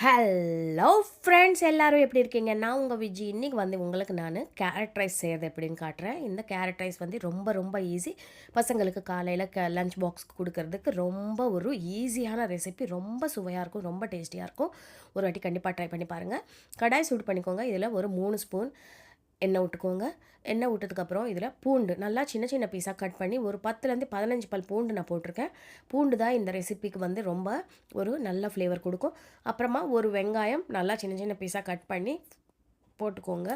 Hello friends எல்லாரும் எப்படி இருக்கீங்க? நான் உங்கள் விஜி. இன்றைக்கி வந்து உங்களுக்கு நான் கேரட் ரைஸ் செய்கிறது எப்படின்னு காட்டுறேன். இந்த கேரட் ரைஸ் வந்து ரொம்ப ரொம்ப ஈஸி. பசங்களுக்கு காலையில் லஞ்ச் பாக்ஸ்க்கு கொடுக்கறதுக்கு ரொம்ப ஒரு ஈஸியான ரெசிபி. ரொம்ப சுவையாக இருக்கும், ரொம்ப டேஸ்டியாக இருக்கும். ஒரு வாட்டி கண்டிப்பாக ட்ரை பண்ணி பாருங்கள். கடாய் சூடு பண்ணிக்கோங்க. இதில் ஒரு 3 ஸ்பூன் எண்ணெய் விட்டுக்கோங்க. எண்ணெய் விட்டதுக்கப்புறம் இதில் பூண்டு நல்லா சின்ன சின்ன பீஸாக கட் பண்ணி ஒரு 10லேருந்து 15 பல் பூண்டு நான் போட்டிருக்கேன். பூண்டு தான் இந்த ரெசிபிக்கு வந்து ரொம்ப ஒரு நல்ல ஃப்ளேவர் கொடுக்கும். அப்புறமா ஒரு வெங்காயம் நல்லா சின்ன சின்ன பீஸாக கட் பண்ணி போட்டுக்கோங்க.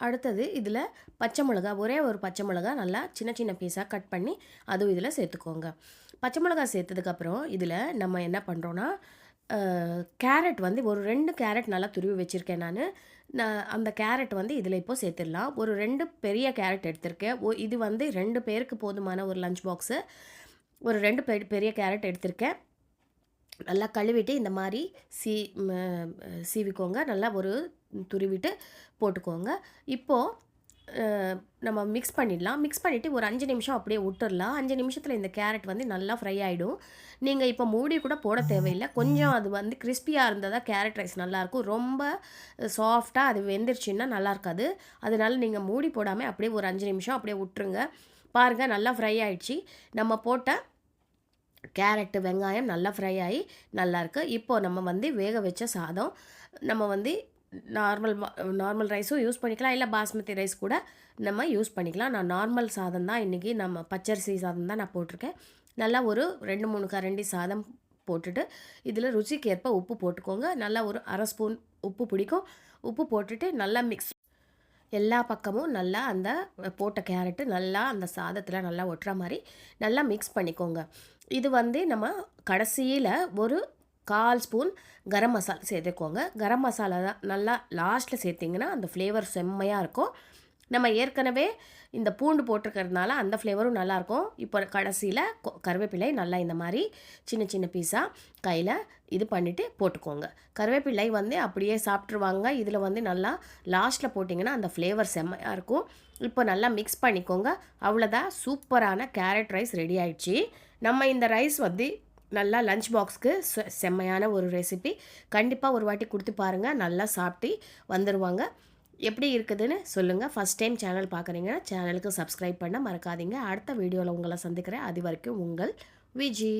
அடுத்தது இதில் பச்சை மிளகா, ஒரே ஒரு பச்சை மிளகா நல்லா சின்ன சின்ன பீஸாக கட் பண்ணி அதுவும் இதில் சேர்த்துக்கோங்க. பச்சை மிளகா சேர்த்ததுக்கப்புறம் இதில் நம்ம என்ன பண்ணுறோன்னா, கேரட் வந்து ஒரு 2 கேரட் நல்லா துருவி வச்சுருக்கேன் நான் அந்த கேரட் வந்து இதில் இப்போ சேர்த்துடலாம். ஒரு 2 பெரிய கேரட் எடுத்திருக்கேன். இது வந்து 2 பேருக்கு போதுமான ஒரு லஞ்ச் பாக்ஸு. ஒரு 2 பெரிய கேரட் எடுத்திருக்கேன். நல்லா கழுவிட்டு இந்த மாதிரி சீவிக்கோங்க. நல்லா ஒரு துருவிட்டு போட்டுக்கோங்க. இப்போது நம்ம மிக்ஸ் பண்ணிடலாம். மிக்ஸ் பண்ணிவிட்டு ஒரு 5 நிமிஷம் அப்படியே விட்டுடலாம். 5 நிமிஷத்தில் இந்த கேரட் வந்து நல்லா ஃப்ரை ஆகிடும். நீங்கள் இப்போ மூடி கூட போட தேவையில்லை. கொஞ்சம் அது வந்து கிறிஸ்பியாக இருந்தால் தான் கேரட் ரைஸ் நல்லாயிருக்கும். ரொம்ப சாஃப்டாக அது வெந்துருச்சுன்னா நல்லா இருக்காது. அதனால நீங்கள் மூடி போடாமல் அப்படியே ஒரு 5 நிமிஷம் அப்படியே விட்டுருங்க. பாருங்கள், நல்லா ஃப்ரை ஆகிடுச்சு. நம்ம போட்ட கேரட்டு, வெங்காயம் நல்லா ஃப்ரை ஆகி நல்லாயிருக்கு. இப்போது நம்ம வந்து வேக வச்ச சாதம் நம்ம வந்து நார்மல் ரைஸும் யூஸ் பண்ணிக்கலாம், இல்லை பாஸ்மதி ரைஸ் கூட நம்ம யூஸ் பண்ணிக்கலாம். நான் நார்மல் சாதம் தான் இன்றைக்கி, நம்ம பச்சரிசி சாதம் தான் நான் போட்டிருக்கேன். நல்லா ஒரு 2-3 கரண்டி சாதம் போட்டுட்டு இதில் ருசிக்கு ஏற்ப உப்பு போட்டுக்கோங்க. நல்லா ஒரு 1/2 ஸ்பூன் உப்பு பிடிக்கும். உப்பு போட்டுட்டு நல்லா எல்லா பக்கமும் நல்லா அந்த போட்ட கேரட்டு நல்லா அந்த சாதத்தில் நல்லா ஒட்டுற மாதிரி நல்லா மிக்ஸ் பண்ணிக்கோங்க. இது வந்து நம்ம கடைசியில் ஒரு 1/4 ஸ்பூன் கரம் மசாலா சேர்த்துக்கோங்க. கரம் மசாலா தான் நல்லா லாஸ்ட்டில் சேர்த்திங்கன்னா அந்த ஃப்ளேவர் செம்மையாக இருக்கும். நம்ம ஏற்கனவே இந்த பூண்டு போட்டிருக்கிறதுனால அந்த ஃப்ளேவரும் நல்லாயிருக்கும். இப்போ கடைசியில் கருவேப்பிலை நல்லா இந்த மாதிரி சின்ன சின்ன பீஸாக கையில் இது பண்ணிவிட்டு போட்டுக்கோங்க. கருவேப்பிலை வந்து அப்படியே சாப்பிட்ருவாங்க. இதில் வந்து நல்லா லாஸ்ட்டில் போட்டிங்கன்னா அந்த ஃப்ளேவர் செம்மையாக இருக்கும். இப்போ நல்லா மிக்ஸ் பண்ணிக்கோங்க. அவ்வளோதான், சூப்பரான கேரட் ரைஸ் ரெடி ஆயிடுச்சு. நம்ம இந்த ரைஸ் வந்து நல்லா லஞ்ச் பாக்ஸ்க்கு செம்மையான ஒரு ரெசிபி. கண்டிப்பாக ஒரு வாட்டி கொடுத்து பாருங்கள், நல்லா சாப்பிட்டு வந்துடுவாங்க. எப்படி இருக்குதுன்னு சொல்லுங்கள். ஃபஸ்ட் டைம் சேனல் பார்க்குறீங்கன்னா சேனலுக்கு சப்ஸ்கிரைப் பண்ண மறக்காதீங்க. அடுத்த வீடியோவில் உங்களை சந்திக்கிறேன். அது வரைக்கும் உங்கள் விஜி.